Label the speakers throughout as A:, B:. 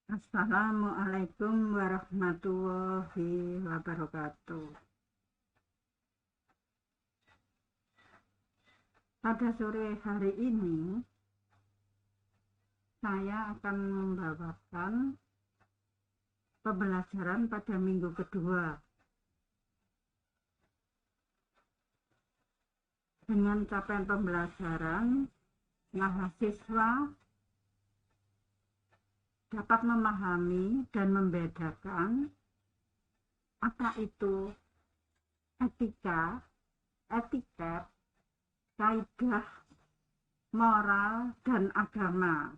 A: Assalamualaikum warahmatullahi wabarakatuh. Pada sore hari ini saya akan membawakan pembelajaran pada minggu kedua dengan capaian pembelajaran mahasiswa dapat memahami dan membedakan apa itu etika, etiket, kaidah, moral, dan agama.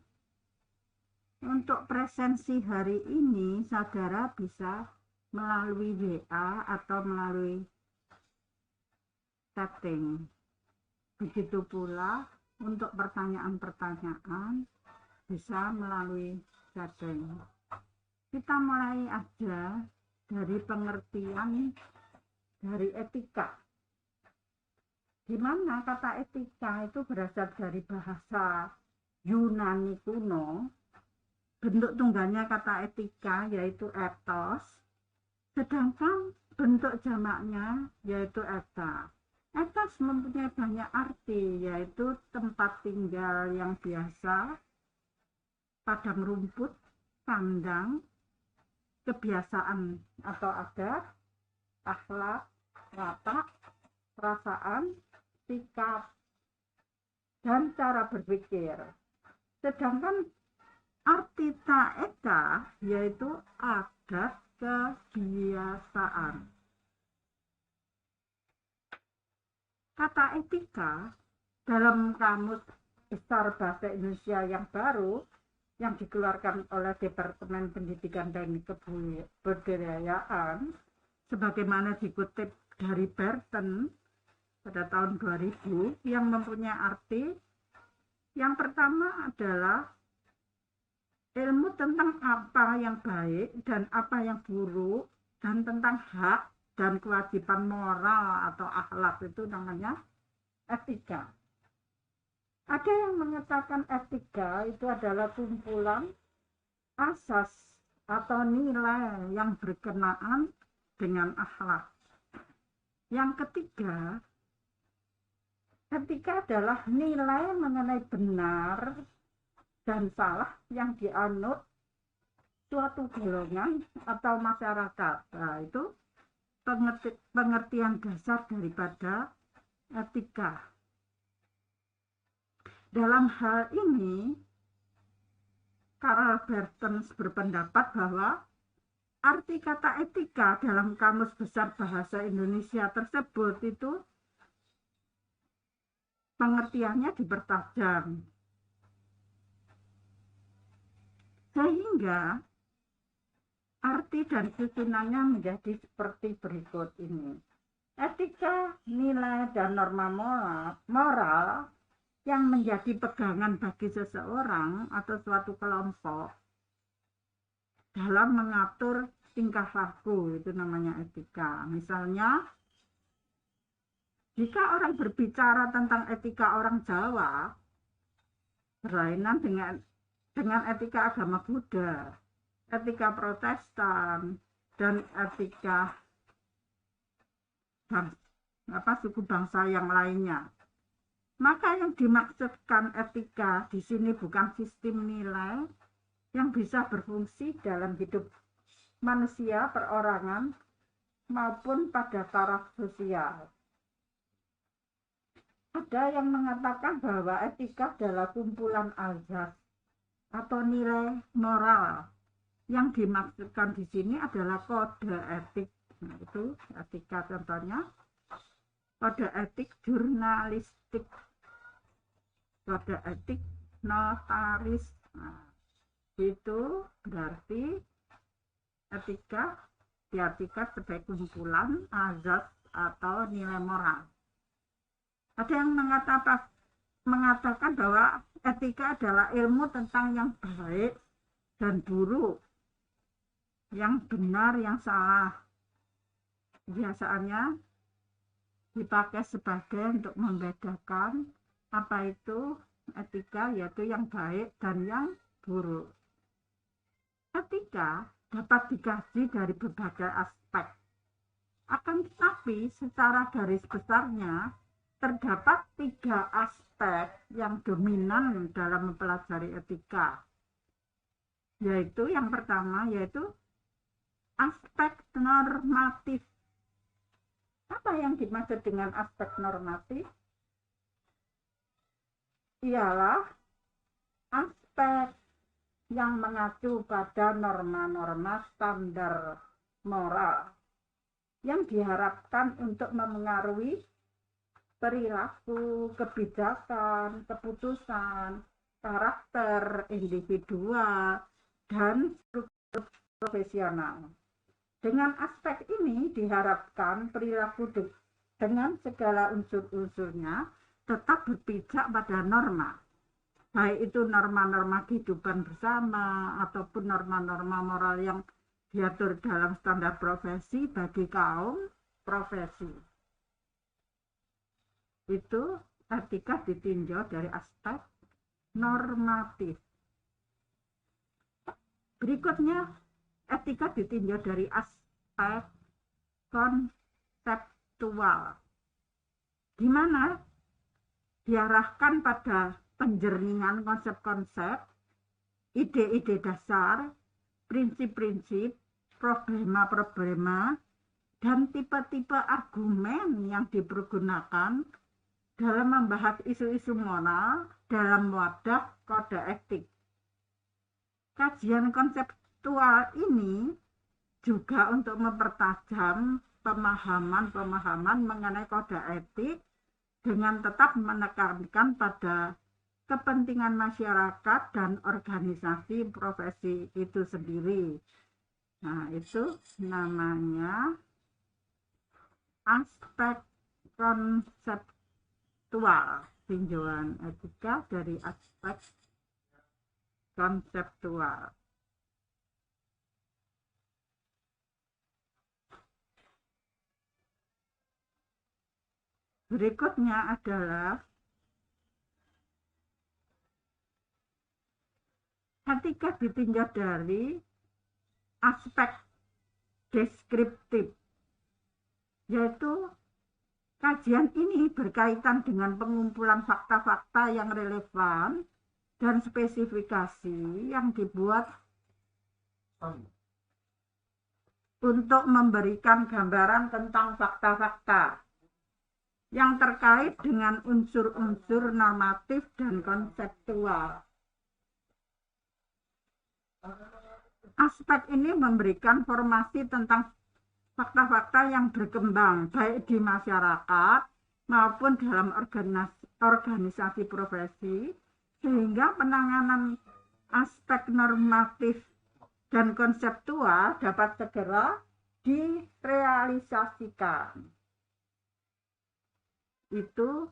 A: Untuk presensi hari ini, saudara bisa melalui WA atau melalui chatting. Begitu pula untuk pertanyaan-pertanyaan bisa melalui chatting. Kita mulai aja dari pengertian dari etika. Di mana kata etika itu berasal dari bahasa Yunani kuno. Bentuk tunggalnya kata etika yaitu ethos, sedangkan bentuk jamaknya yaitu eta. Ethos mempunyai banyak arti, yaitu tempat tinggal yang biasa, padang rumput, kandang, kebiasaan atau adat, akhlak, watak, perasaan, sikap, dan cara berpikir. Sedangkan arti taeta yaitu adat kebiasaan. Kata etika dalam Kamus Besar Bahasa Indonesia yang baru yang dikeluarkan oleh Departemen Pendidikan dan Kebudayaan sebagaimana dikutip dari Burton pada tahun 2000 yang mempunyai arti yang pertama adalah ilmu tentang apa yang baik dan apa yang buruk dan tentang hak dan kewajiban moral atau akhlak, itu namanya etika. Ada yang mengatakan etika itu adalah kumpulan asas atau nilai yang berkenaan dengan akhlak. Yang ketiga, etika adalah nilai mengenai benar dan salah yang dianut suatu golongan atau masyarakat. Nah, itu pengertian dasar daripada etika. Dalam hal ini, Karl Bartens berpendapat bahwa arti kata etika dalam Kamus Besar Bahasa Indonesia tersebut itu pengertiannya dipertajam. Sehingga arti dan susunannya menjadi seperti berikut ini. Etika, nilai, dan norma moral yang menjadi pegangan bagi seseorang atau suatu kelompok dalam mengatur tingkah laku, itu namanya etika. Misalnya, jika orang berbicara tentang etika orang Jawa, berlainan dengan etika agama Buddha, etika Protestan, dan etika suku bangsa yang lainnya. Maka yang dimaksudkan etika di sini bukan sistem nilai yang bisa berfungsi dalam hidup manusia perorangan maupun pada taraf sosial. Ada yang mengatakan bahwa etika adalah kumpulan azas atau nilai moral. Yang dimaksudkan di sini adalah kode etik. Nah, itu etika contohnya. Kode etik jurnalistik, kode etik notaris. Nah, itu berarti etika diartikan sebagai kumpulan azas atau nilai moral. Ada yang mengatakan bahwa etika adalah ilmu tentang yang baik dan buruk yang benar, yang salah. Biasanya dipakai sebagai untuk membedakan apa itu etika, yaitu yang baik dan yang buruk. Etika dapat dikaji dari berbagai aspek. Akan tetapi secara garis besarnya terdapat 3 aspek yang dominan dalam mempelajari etika. Yaitu yang pertama yaitu aspek normatif. Apa yang dimaksud dengan aspek normatif? Ialah aspek yang mengacu pada norma-norma standar moral yang diharapkan untuk memengaruhi perilaku, kebijakan, keputusan, karakter individual, dan struktur profesional. Dengan aspek ini diharapkan perilaku dengan segala unsur-unsurnya tetap berpijak pada norma. Baik itu norma-norma kehidupan bersama ataupun norma-norma moral yang diatur dalam standar profesi bagi kaum profesi. Itu etika ditinjau dari aspek normatif. Berikutnya etika ditinjau dari aspek konseptual, di mana diarahkan pada penjernihan konsep-konsep, ide-ide dasar, prinsip-prinsip, problema-problema, dan tipe-tipe argumen yang dipergunakan dalam membahas isu-isu moral dalam wadah kode etik. Kajian konseptual ini juga untuk mempertajam pemahaman-pemahaman mengenai kode etik dengan tetap menekankan pada kepentingan masyarakat dan organisasi profesi itu sendiri. Nah, itu namanya aspek konseptual, tinjauan etika dari aspek konseptual. Berikutnya adalah etika ditinjau dari aspek deskriptif, yaitu kajian ini berkaitan dengan pengumpulan fakta-fakta yang relevan dan spesifikasi yang dibuat untuk memberikan gambaran tentang fakta-fakta yang terkait dengan unsur-unsur normatif dan konseptual. Aspek ini memberikan informasi tentang fakta-fakta yang berkembang baik di masyarakat maupun dalam organisasi profesi, sehingga penanganan aspek normatif dan konseptual dapat segera direalisasikan. Itu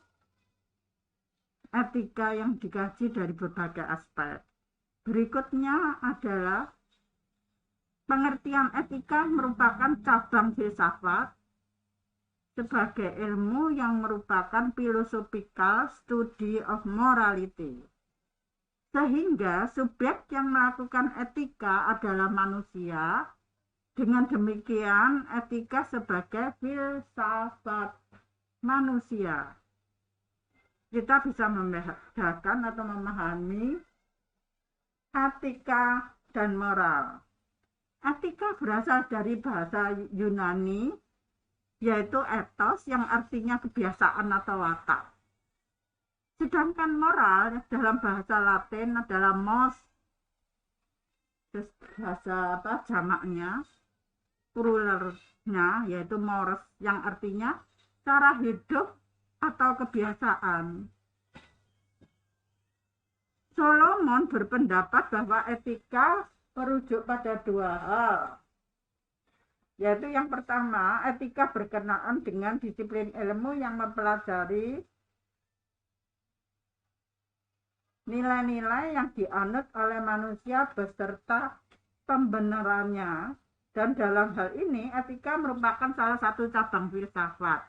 A: etika yang dikaji dari berbagai aspek. Berikutnya adalah pengertian etika merupakan cabang filsafat sebagai ilmu yang merupakan philosophical study of morality. Sehingga subjek yang melakukan etika adalah manusia. Dengan demikian, etika sebagai filsafat manusia. Kita bisa membedakan atau memahami etika dan moral. Etika berasal dari bahasa Yunani, yaitu ethos yang artinya kebiasaan atau watak. Sedangkan moral dalam bahasa Latin adalah mos, bahasa jamaknya, pluralnya yaitu mores, yang artinya cara hidup atau kebiasaan. Solomon berpendapat bahwa etika merujuk pada 2 hal, yaitu yang pertama, etika berkenaan dengan disiplin ilmu yang mempelajari nilai-nilai yang dianut oleh manusia beserta pembenarannya Dan dalam hal ini etika merupakan salah satu cabang filsafat.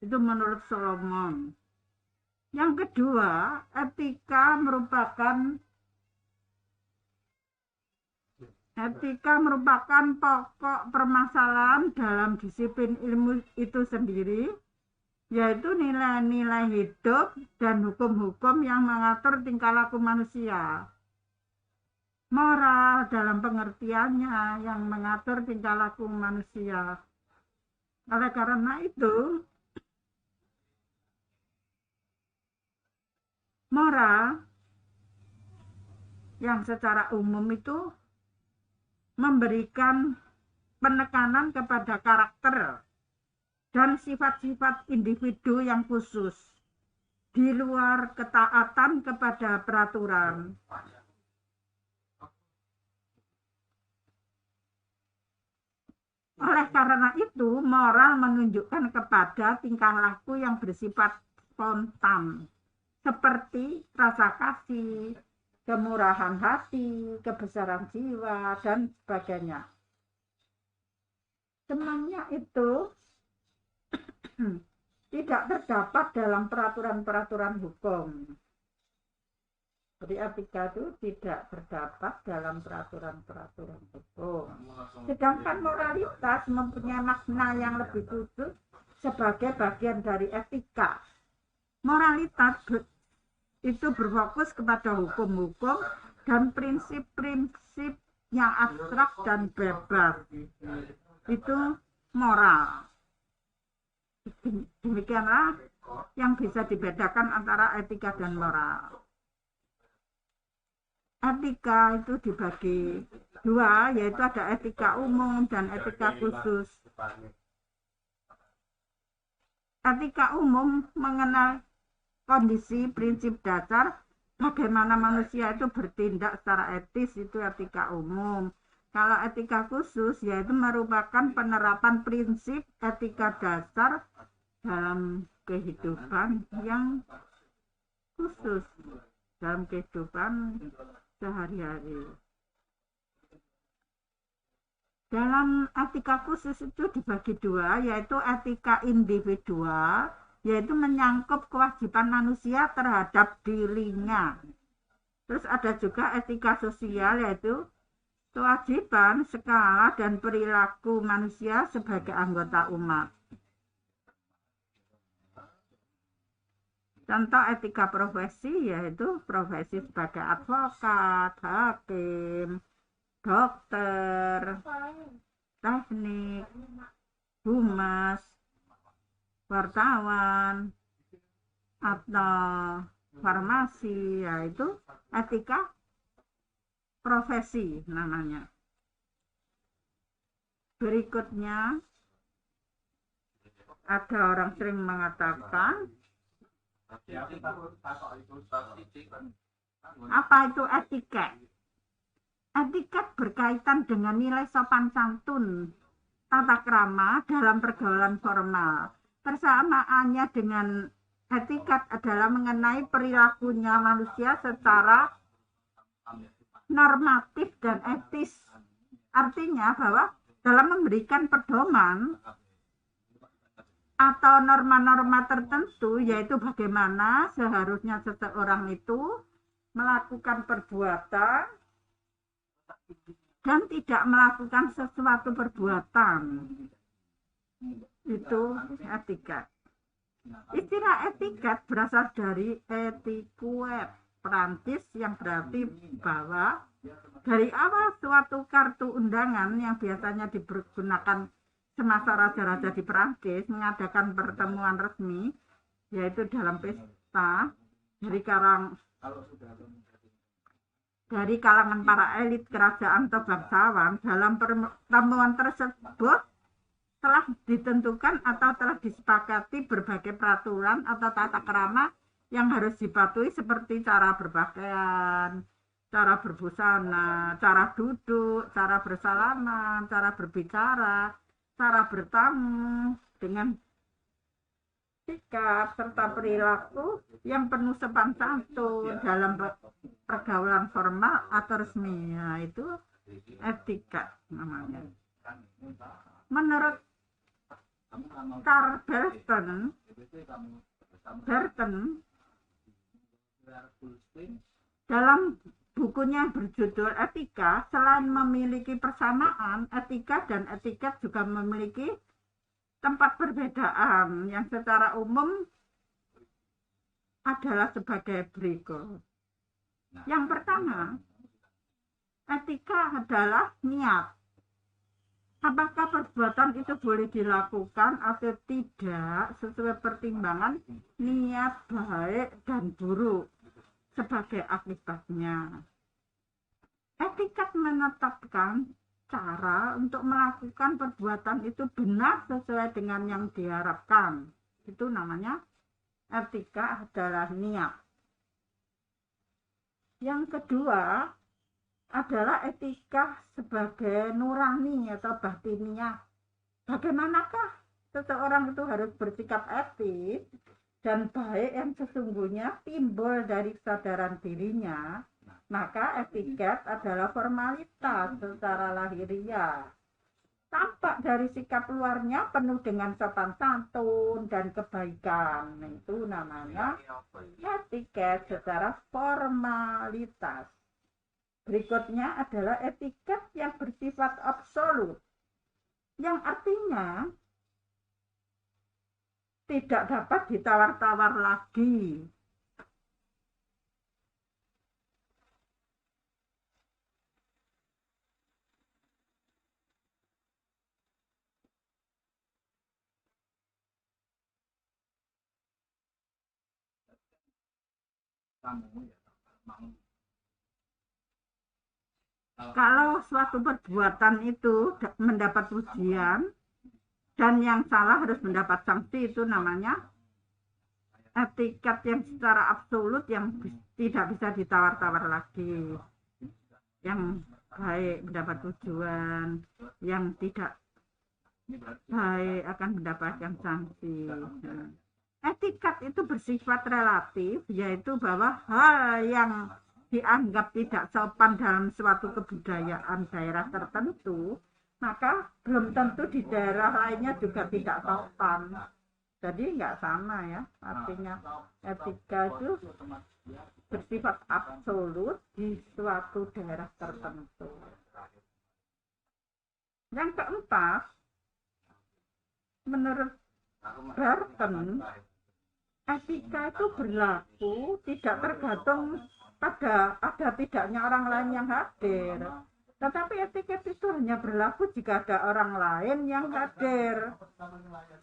A: Itu menurut Solomon. Yang kedua, etika merupakan pokok permasalahan dalam disiplin ilmu itu sendiri, yaitu nilai-nilai hidup dan hukum-hukum yang mengatur tingkah laku manusia. Moral dalam pengertiannya yang mengatur tingkah laku manusia. Oleh karena itu, moral yang secara umum itu memberikan penekanan kepada karakter dan sifat-sifat individu yang khusus di luar ketaatan kepada peraturan. Oleh karena itu, moral menunjukkan kepada tingkah laku yang bersifat spontan, seperti rasa kasih, kemurahan hati, kebesaran jiwa, dan sebagainya. Semuanya itu tidak terdapat dalam peraturan-peraturan hukum. Jadi etika itu tidak terdapat dalam peraturan-peraturan hukum. Sedangkan moralitas mempunyai makna yang lebih khusus sebagai bagian dari etika. Moralitas itu berfokus kepada hukum-hukum dan prinsip-prinsip yang abstrak dan bebas. Itu moral. Demikianlah yang bisa dibedakan antara etika dan moral. Etika itu dibagi dua, yaitu ada etika umum dan etika khusus. Etika umum mengenal kondisi prinsip dasar bagaimana manusia itu bertindak secara etis, itu etika umum. Kalau etika khusus yaitu merupakan penerapan prinsip etika dasar dalam kehidupan yang khusus, dalam kehidupan sehari-hari. Dalam etika khusus itu dibagi dua, yaitu etika individual, yaitu menyangkut kewajiban manusia terhadap dirinya. Terus ada juga etika sosial, yaitu kewajiban, skala, dan perilaku manusia sebagai anggota umat. Contoh etika profesi yaitu profesi sebagai advokat, hakim, dokter, teknik, humas, wartawan, atau farmasi, yaitu etika profesi namanya. Berikutnya ada orang sering mengatakan, apa itu etiket? Etiket berkaitan dengan nilai sopan santun, tata krama dalam pergaulan formal. Persamaannya dengan etiket adalah mengenai perilakunya manusia secara normatif dan etis. Artinya bahwa dalam memberikan pedoman atau norma-norma tertentu, yaitu bagaimana seharusnya seseorang itu melakukan perbuatan dan tidak melakukan sesuatu perbuatan. Itu etiket. Istilah etiket berasal dari etiquette Prancis yang berarti bahwa dari awal suatu kartu undangan yang biasanya digunakan semasa raja-raja di Prancis mengadakan pertemuan resmi, yaitu dalam pesta dari kalangan para elit kerajaan atau bangsawan. Dalam pertemuan tersebut telah ditentukan atau telah disepakati berbagai peraturan atau tata krama yang harus dipatuhi, seperti cara berpakaian, cara berbusana, cara duduk, cara bersalaman, cara berbicara, cara bertamu dengan sikap serta perilaku yang penuh sopan santun dalam pergaulan formal atau resmi. Nah, itu etika namanya. Menurut Karl Barton dalam bukunya berjudul Etika, selain memiliki persamaan, etika dan etiket juga memiliki tempat perbedaan yang secara umum adalah sebagai berikut. Yang pertama, etika adalah niat. Apakah perbuatan itu boleh dilakukan atau tidak sesuai pertimbangan niat baik dan buruk sebagai akibatnya. Etikat menetapkan cara untuk melakukan perbuatan itu benar sesuai dengan yang diharapkan. Itu namanya etika adalah niat. Yang kedua adalah etika sebagai nurani atau batiniah. Bagaimanakah seseorang itu harus bersikap etis dan baik yang sesungguhnya timbul dari kesadaran dirinya, maka etiket adalah formalitas secara lahiriah. Tampak dari sikap luarnya penuh dengan sopan santun dan kebaikan. Itu namanya etiket secara formalitas. Berikutnya adalah etiket yang bersifat absolut, yang artinya tidak dapat ditawar-tawar lagi. Kalau suatu perbuatan itu mendapat pujian dan yang salah harus mendapat sanksi, itu namanya etiket yang secara absolut yang tidak bisa ditawar-tawar lagi. Yang baik mendapat tujuan, yang tidak baik akan mendapatkan sanksi. Etiket itu bersifat relatif, yaitu bahwa hal yang dianggap tidak sopan dalam suatu kebudayaan daerah tertentu, maka belum tentu di daerah lainnya juga tidak sopan. Jadi nggak sama ya, artinya etika itu bersifat absolut di suatu daerah tertentu. Yang keempat, menurut Barton, etika itu berlaku tidak tergantung pada ada tidaknya orang lain yang hadir. Tetapi etiket itu hanya berlaku jika ada orang lain yang hadir.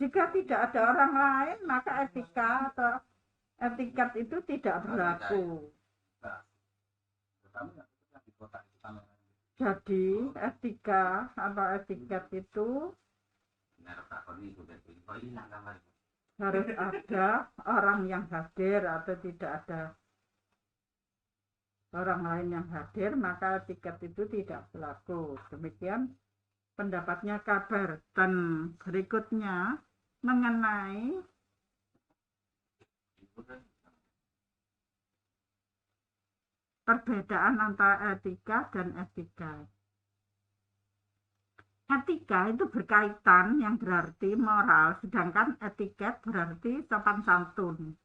A: Jika tidak ada orang lain, maka etika atau etiket itu tidak berlaku. Jadi etika atau etiket itu harus ada orang yang hadir atau tidak ada orang lain yang hadir, maka etiket itu tidak berlaku. Demikian pendapatnya Kabar. Dan berikutnya mengenai perbedaan antara etika dan etika. Etika itu berkaitan yang berarti moral, sedangkan etiket berarti sopan santun.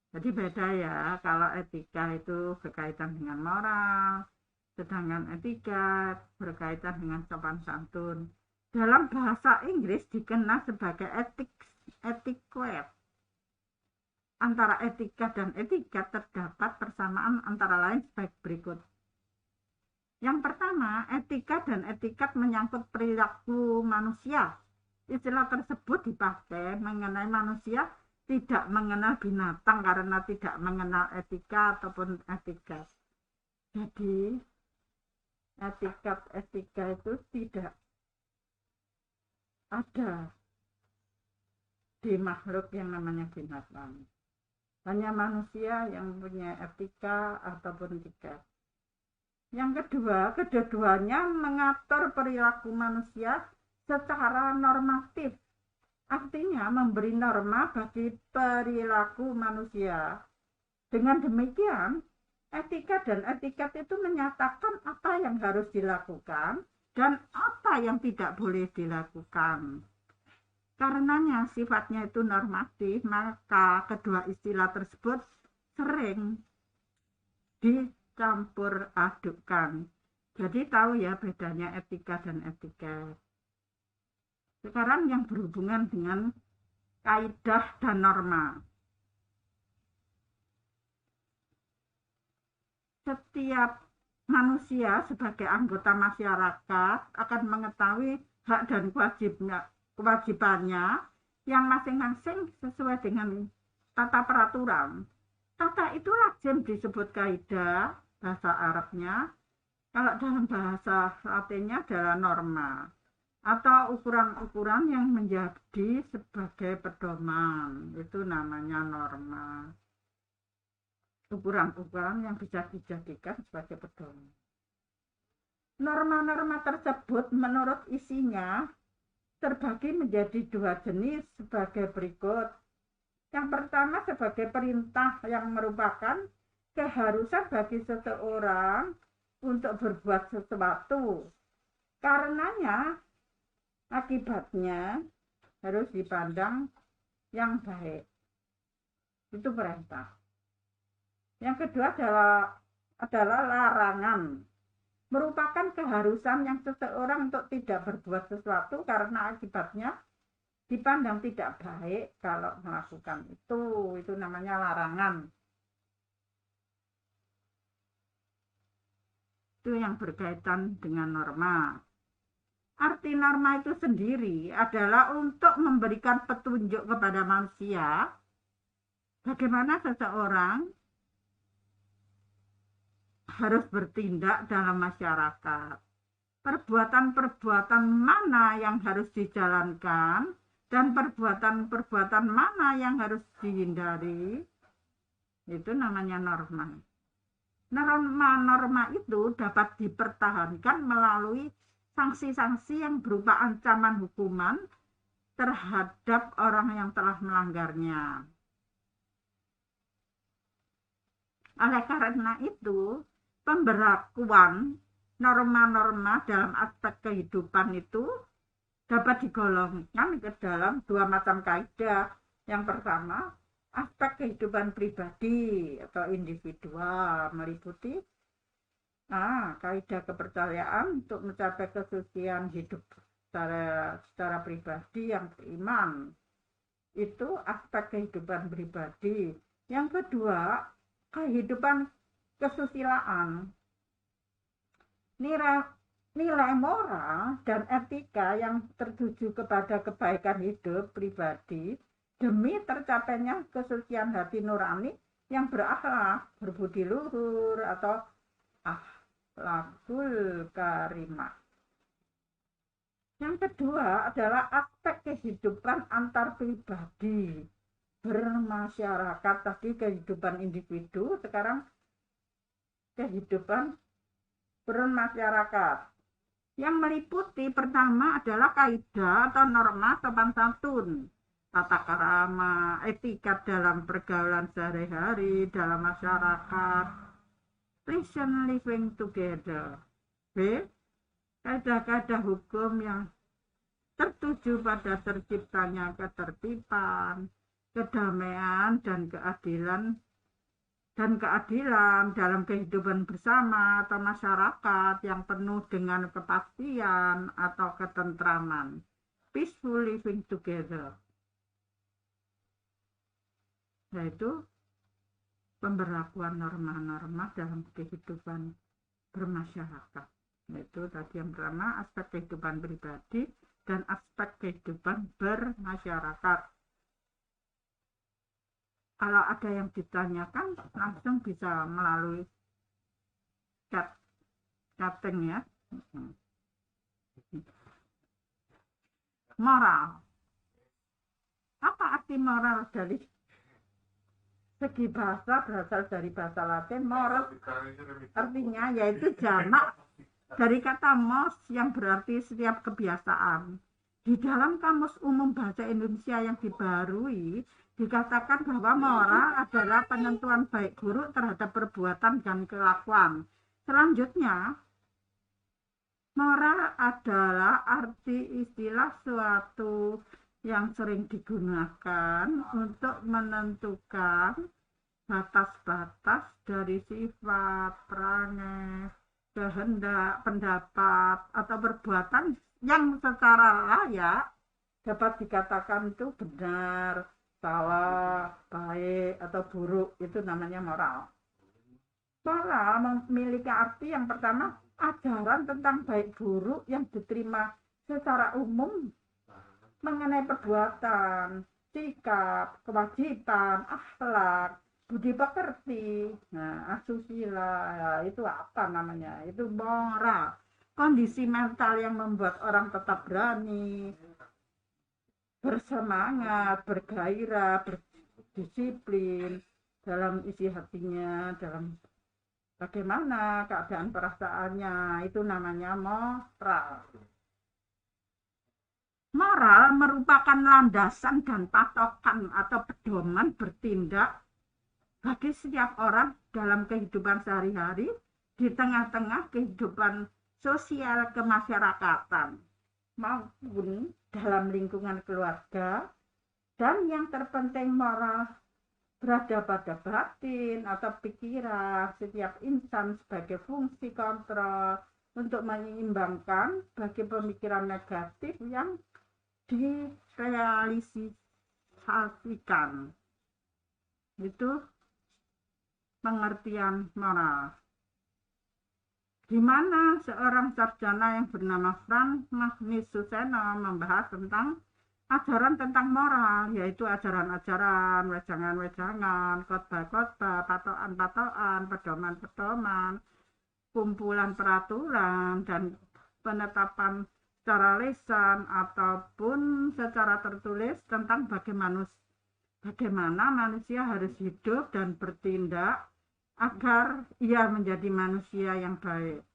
A: Jadi beda ya, kalau etika itu berkaitan dengan moral, sedangkan etiket berkaitan dengan sopan santun. Dalam bahasa Inggris dikenal sebagai etiquette. Antara etika dan etiket terdapat persamaan antara lain sebagai berikut. Yang pertama, etika dan etiket menyangkut perilaku manusia. Istilah tersebut dipakai mengenai manusia tidak mengenal binatang karena tidak mengenal etika ataupun etiket. Jadi etika itu tidak ada di makhluk yang namanya binatang. Hanya manusia yang punya etika ataupun etika. Yang kedua, kedua-duanya mengatur perilaku manusia secara normatif. Artinya memberi norma bagi perilaku manusia. Dengan demikian, etika dan etiket itu menyatakan apa yang harus dilakukan dan apa yang tidak boleh dilakukan. Karenanya sifatnya itu normatif, maka kedua istilah tersebut sering dicampur adukkan. Jadi tahu ya bedanya etika dan etika. Sekarang yang berhubungan dengan kaidah dan norma. Setiap manusia sebagai anggota masyarakat akan mengetahui hak dan kewajibannya yang masing-masing sesuai dengan tata peraturan. Tata itu lazim disebut kaidah bahasa Arabnya. Kalau dalam bahasa Latinnya adalah norma atau ukuran-ukuran yang menjadi sebagai pedoman. Itu namanya norma. Ukuran-ukuran yang bisa dijadikan sebagai pedoman. Norma-norma tersebut menurut isinya terbagi menjadi dua jenis sebagai berikut. Yang pertama sebagai perintah yang merupakan keharusan bagi seseorang untuk berbuat sesuatu. Karenanya, akibatnya harus dipandang yang baik. Itu perintah. Yang kedua adalah larangan. Merupakan keharusan yang seseorang untuk tidak berbuat sesuatu karena akibatnya dipandang tidak baik kalau melakukan itu. Itu namanya larangan. Itu yang berkaitan dengan norma. Arti norma itu sendiri adalah untuk memberikan petunjuk kepada manusia bagaimana seseorang harus bertindak dalam masyarakat. Perbuatan-perbuatan mana yang harus dijalankan dan perbuatan-perbuatan mana yang harus dihindari. Itu namanya norma. Norma-norma itu dapat dipertahankan melalui sanksi-sanksi yang berupa ancaman hukuman terhadap orang yang telah melanggarnya. Oleh karena itu, pemberlakuan norma-norma dalam aspek kehidupan itu dapat digolongkan ke dalam dua macam kaidah. Yang pertama, aspek kehidupan pribadi atau individual meliputi kaidah kepercayaan untuk mencapai kesucian hidup secara pribadi yang beriman. Itu aspek kehidupan pribadi. Yang kedua, kehidupan kesusilaan. Nilai moral dan etika yang tertuju kepada kebaikan hidup pribadi demi tercapainya kesucian hati nurani yang berakhlak, berbudi luhur atau akhlakul karimah. Yang kedua adalah aspek kehidupan antar pribadi, bermasyarakat. Tadi kehidupan individu, sekarang kehidupan bermasyarakat. Yang meliputi pertama adalah kaidah atau norma sopan santun, tata krama, etika dalam pergaulan sehari-hari dalam masyarakat, Christian living together. B. Kaidah-kaidah hukum yang tertuju pada terciptanya ketertiban, kedamaian dan keadilan dalam kehidupan bersama atau masyarakat yang penuh dengan kepastian atau ketentraman. Peaceful living together. Yaitu pemberlakuan norma-norma dalam kehidupan bermasyarakat. Yaitu tadi yang pertama aspek kehidupan pribadi dan aspek kehidupan bermasyarakat. Kalau ada yang ditanyakan langsung bisa melalui chatting ya. Moral. Apa arti moral dari segi bahasa? Berasal dari bahasa Latin. Moral artinya yaitu jamak dari kata mos yang berarti setiap kebiasaan. Di dalam Kamus Umum Bahasa Indonesia yang dibaharui dikatakan bahwa moral adalah penentuan baik buruk terhadap perbuatan dan kelakuan. Selanjutnya, Moral adalah arti istilah suatu yang sering digunakan untuk menentukan batas-batas dari sifat, perangai, kehendak, pendapat, atau perbuatan yang secara layak dapat dikatakan itu benar, salah, baik, atau buruk. Itu namanya moral. Moral memiliki arti yang pertama, ajaran tentang baik buruk yang diterima secara umum mengenai perbuatan, sikap, kewajiban, akhlak, budi pekerti, nah, asusila, ya, itu apa namanya? Itu moral. Kondisi mental yang membuat orang tetap berani, bersemangat, bergairah, berdisiplin dalam isi hatinya, dalam bagaimana keadaan perasaannya, itu namanya moral. Moral merupakan landasan dan patokan atau pedoman bertindak bagi setiap orang dalam kehidupan sehari-hari di tengah-tengah kehidupan sosial kemasyarakatan maupun dalam lingkungan keluarga, dan yang terpenting moral berada pada batin atau pikiran setiap insan sebagai fungsi kontrol untuk menyeimbangkan bagi pemikiran negatif yang direalisasikan. Itu pengertian moral. Di mana seorang sarjana yang bernama Franz Magnus Suseno membahas tentang ajaran tentang moral, yaitu ajaran-ajaran, wejangan-wejangan, khotbah-khotbah, patokan-patokan, pedoman-pedoman, kumpulan peraturan, dan penetapan secara lisan ataupun secara tertulis tentang bagaimana manusia harus hidup dan bertindak agar ia menjadi manusia yang baik.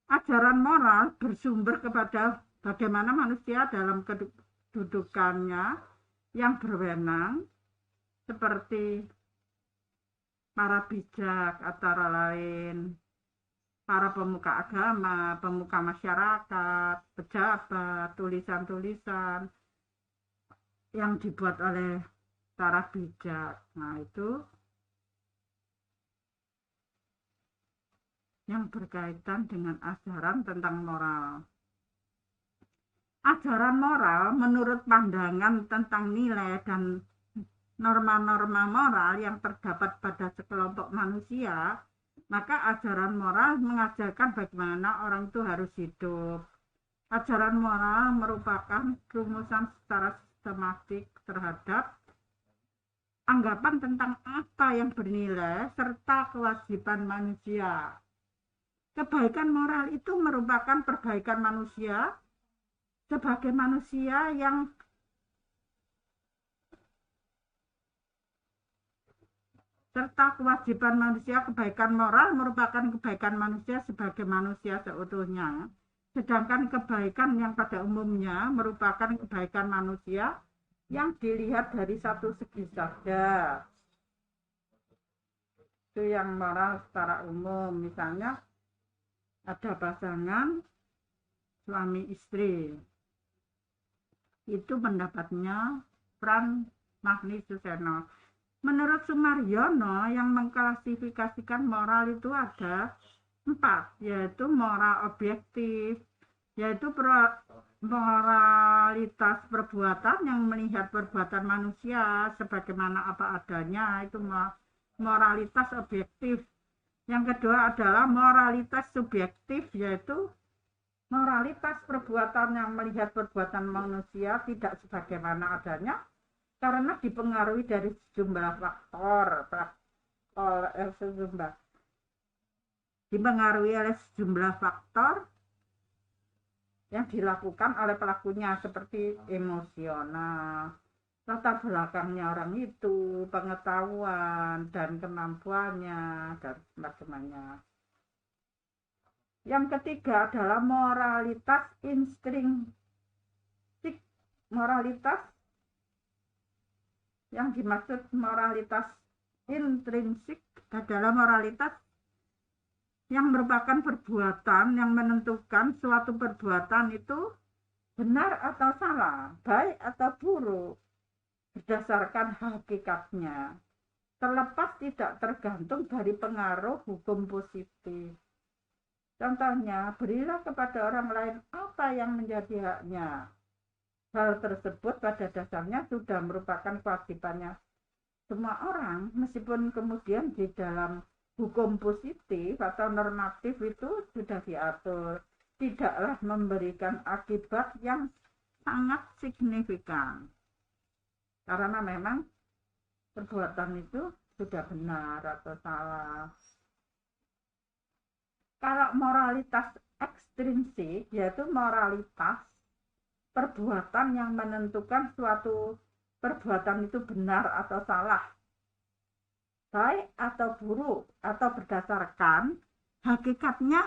A: Ajaran moral bersumber kepada bagaimana manusia dalam kedudukannya yang berwenang, seperti para bijak antara lain para pemuka agama, pemuka masyarakat, pejabat, tulisan-tulisan yang dibuat oleh para bijak. Nah, itu yang berkaitan dengan ajaran tentang moral. Ajaran moral menurut pandangan tentang nilai dan norma-norma moral yang terdapat pada sekelompok manusia, maka ajaran moral mengajarkan bagaimana orang itu harus hidup. Ajaran moral merupakan rumusan secara sistematik terhadap anggapan tentang apa yang bernilai serta kewajiban manusia. Kebaikan moral itu merupakan perbaikan manusia sebagai manusia yang serta kewajiban manusia. Kebaikan moral merupakan kebaikan manusia sebagai manusia seutuhnya. Sedangkan kebaikan yang pada umumnya merupakan kebaikan manusia yang dilihat dari satu segi saja. Itu yang moral secara umum. Misalnya ada pasangan suami istri. Itu pendapatnya Franz Magnus Suseno. Menurut Sumaryono yang mengklasifikasikan moral itu ada 4, yaitu moral objektif, yaitu moralitas perbuatan yang melihat perbuatan manusia sebagaimana apa adanya, itu moralitas objektif. Yang kedua adalah moralitas subjektif, yaitu moralitas perbuatan yang melihat perbuatan manusia tidak sebagaimana adanya karena dipengaruhi dari sejumlah faktor, dipengaruhi oleh sejumlah faktor yang dilakukan oleh pelakunya seperti emosional, latar belakangnya orang itu, pengetahuan dan kemampuannya dan sebagainya. Yang ketiga adalah moralitas intrinsik. Moralitas yang dimaksud moralitas intrinsik adalah moralitas yang merupakan perbuatan yang menentukan suatu perbuatan itu benar atau salah, baik atau buruk, berdasarkan hakikatnya, terlepas tidak tergantung dari pengaruh hukum positif. Contohnya, berilah kepada orang lain apa yang menjadi haknya. Hal tersebut pada dasarnya sudah merupakan kewajibannya semua orang, meskipun kemudian di dalam hukum positif atau normatif itu sudah diatur, tidaklah memberikan akibat yang sangat signifikan. Karena memang perbuatan itu sudah benar atau salah. Kalau moralitas ekstrinsik, yaitu moralitas perbuatan yang menentukan suatu perbuatan itu benar atau salah, baik atau buruk, atau berdasarkan hakikatnya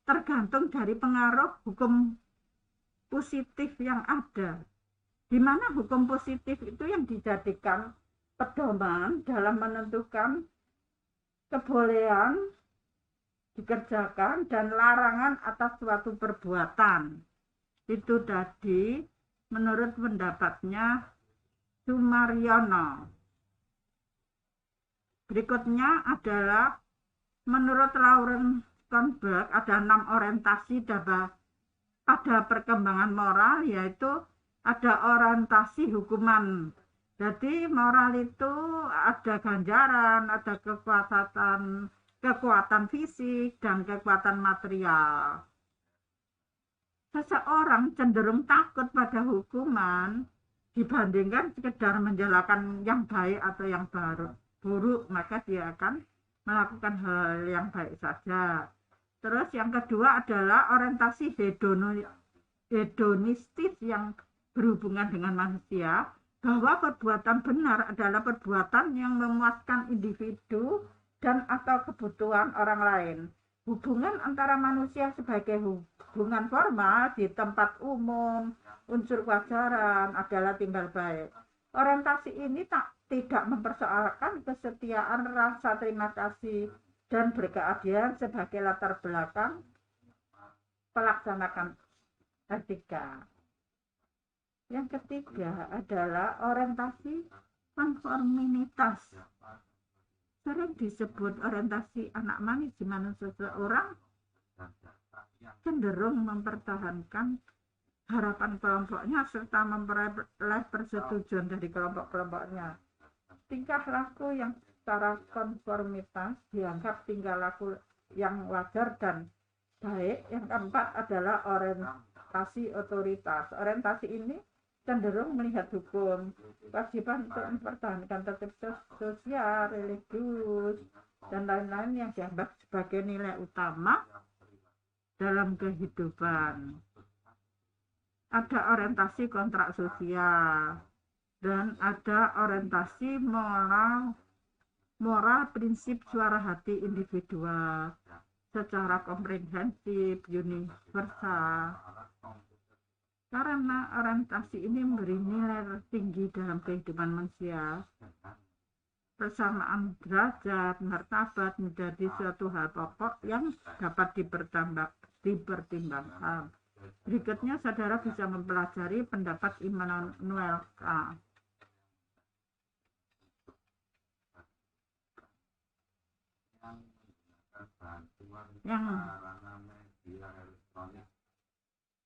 A: tergantung dari pengaruh hukum positif yang ada, di mana hukum positif itu yang dijadikan pedoman dalam menentukan kebolehan dikerjakan dan larangan atas suatu perbuatan. Itu tadi menurut pendapatnya Sumaryono. Berikutnya adalah menurut Lauren Sternberg ada 6 orientasi pada perkembangan moral, yaitu ada orientasi hukuman. Jadi moral itu ada ganjaran, ada kekuatan fisik, dan kekuatan material. Seseorang cenderung takut pada hukuman dibandingkan sekedar menjalankan yang baik atau yang buruk, maka dia akan melakukan hal yang baik saja. Terus yang kedua adalah orientasi hedonistis yang berhubungan dengan manusia, bahwa perbuatan benar adalah perbuatan yang memuaskan individu dan atau kebutuhan orang lain. Hubungan antara manusia sebagai hubungan formal di tempat umum, unsur kewajaran adalah timbal baik. Orientasi ini tidak mempersoalkan kesetiaan, rasa terima kasih, dan berkeadilan sebagai latar belakang pelaksanaan etika. Yang ketiga adalah orientasi konformitas. Sering disebut orientasi anak manis, di mana seseorang cenderung mempertahankan harapan kelompoknya serta memperoleh persetujuan dari kelompok-kelompoknya. Tingkah laku yang secara konformitas dianggap tingkah laku yang wajar dan baik. Yang keempat adalah orientasi otoritas. Orientasi ini cenderung melihat hukum, kewajiban untuk mempertahankan tertib sosial, religius, dan lain-lain yang dianggap sebagai nilai utama dalam kehidupan. Ada orientasi kontrak sosial dan ada orientasi moral prinsip suara hati individual secara komprehensif, universal. Karena orientasi ini memberi nilai tinggi dalam kehidupan manusia, persamaan derajat, martabat menjadi suatu hal pokok yang dapat dipertimbangkan. Berikutnya saudara bisa mempelajari pendapat Immanuel Kant.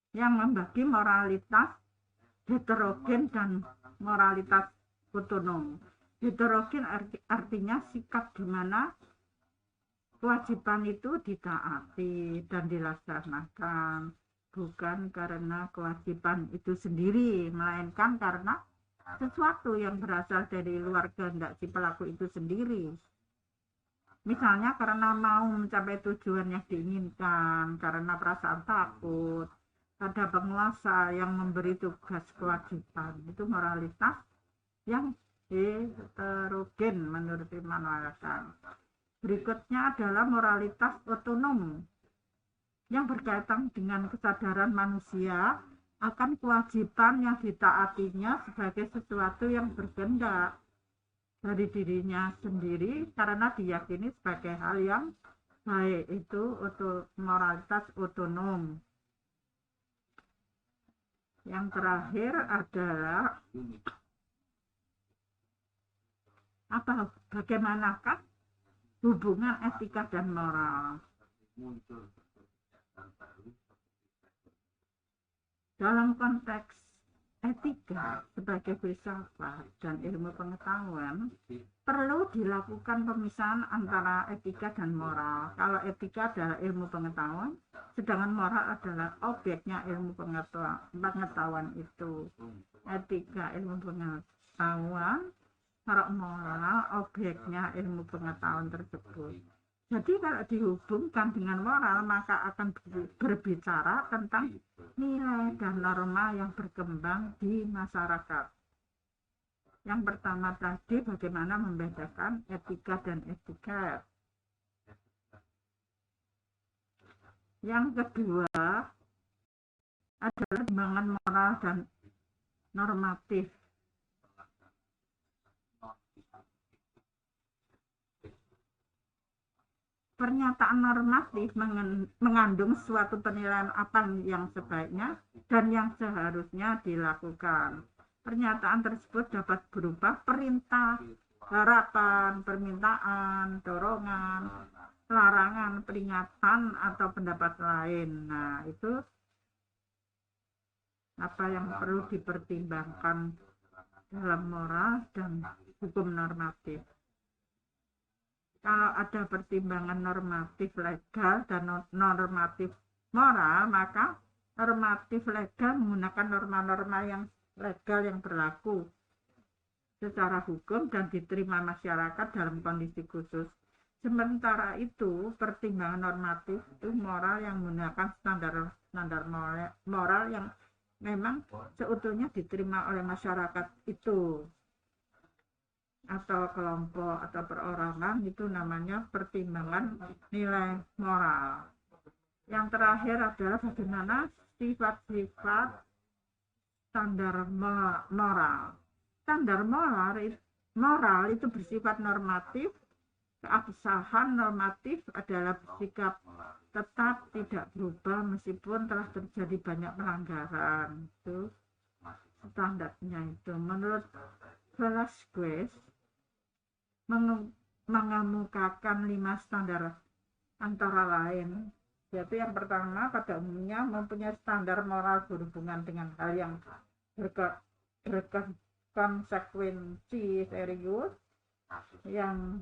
A: Yang membagi moralitas heterogen dan moralitas otonom. Heterogen artinya sikap di mana kewajiban itu ditaati dan dilaksanakan, bukan karena kewajiban itu sendiri, melainkan karena sesuatu yang berasal dari luar kehendak si pelaku itu sendiri. Misalnya karena mau mencapai tujuan yang diinginkan, karena perasaan takut, ada penguasa yang memberi tugas kewajiban. Itu moralitas yang heterogen menurut Immanuel Kant. Berikutnya adalah moralitas otonom yang berkaitan dengan kesadaran manusia akan kewajiban yang ditaatinya sebagai sesuatu yang berkehendak dari dirinya sendiri karena diyakini sebagai hal yang baik itu moralitas otonom. Yang terakhir adalah bagaimanakah hubungan etika dan moral. Dalam konteks etika sebagai filsafat dan ilmu pengetahuan, perlu dilakukan pemisahan antara etika dan moral. Kalau etika adalah ilmu pengetahuan, sedangkan moral adalah objeknya ilmu pengetahuan itu. Etika ilmu pengetahuan, kalau moral objeknya ilmu pengetahuan tersebut. Jadi kalau dihubungkan dengan moral, maka akan berbicara tentang nilai dan norma yang berkembang di masyarakat. Yang pertama tadi, bagaimana membedakan etika dan etiket. Yang kedua adalah timbangan moral dan normatif. Pernyataan normatif mengandung suatu penilaian apa yang sebaiknya dan yang seharusnya dilakukan. Pernyataan tersebut dapat berupa perintah, harapan, permintaan, dorongan, larangan, peringatan, atau pendapat lain. Nah, itu apa yang perlu dipertimbangkan dalam moral dan hukum normatif. Kalau ada pertimbangan normatif legal dan normatif moral, maka normatif legal menggunakan norma-norma yang legal yang berlaku secara hukum dan diterima masyarakat dalam kondisi khusus. Sementara itu, pertimbangan normatif itu moral yang menggunakan standar moral yang memang seutuhnya diterima oleh masyarakat itu atau kelompok atau perorangan, itu namanya pertimbangan nilai moral. Yang terakhir adalah bagaimana sifat-sifat standar moral. Standar moral itu bersifat normatif. Keabsahan normatif adalah bersikap tetap tidak berubah meskipun telah terjadi banyak pelanggaran. Itu standarnya itu. Menurut Velasquez mengemukakan 5 standar antara lain, yaitu yang pertama, pada umumnya mempunyai standar moral berhubungan dengan hal yang berkonsekuensi serius, yang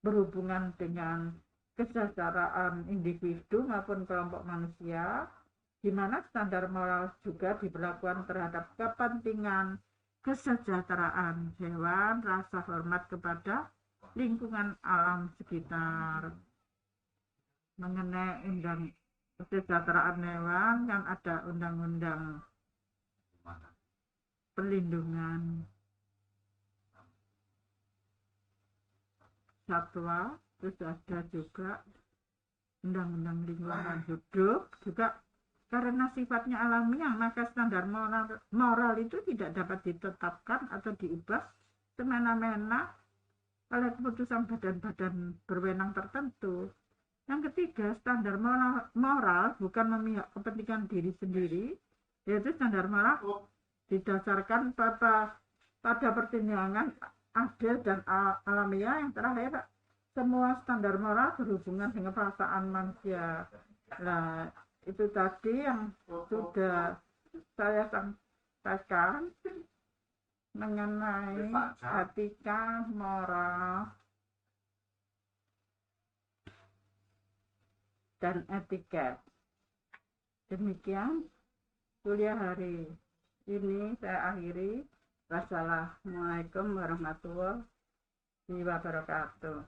A: berhubungan dengan kesejahteraan individu maupun kelompok manusia, di mana standar moral juga diberlakukan terhadap kepentingan kesejahteraan hewan, rasa hormat kepada lingkungan alam sekitar. Mengenai kesejahteraan hewan, kan ada undang-undang perlindungan satwa, terus ada juga undang-undang lingkungan hidup, juga karena sifatnya alamiah, maka standar moral itu tidak dapat ditetapkan atau diubah semena-mena oleh keputusan badan-badan berwenang tertentu. Yang ketiga, standar moral bukan memihak kepentingan diri sendiri, yaitu standar moral didasarkan pada pertimbangan adil dan alamiah. Yang terakhir, semua standar moral berhubungan dengan perasaan manusia. Nah, itu tadi yang sudah saya sampaikan mengenai etika, moral, dan etiket. Demikian kuliah hari ini saya akhiri. Wassalamualaikum warahmatullahi wabarakatuh.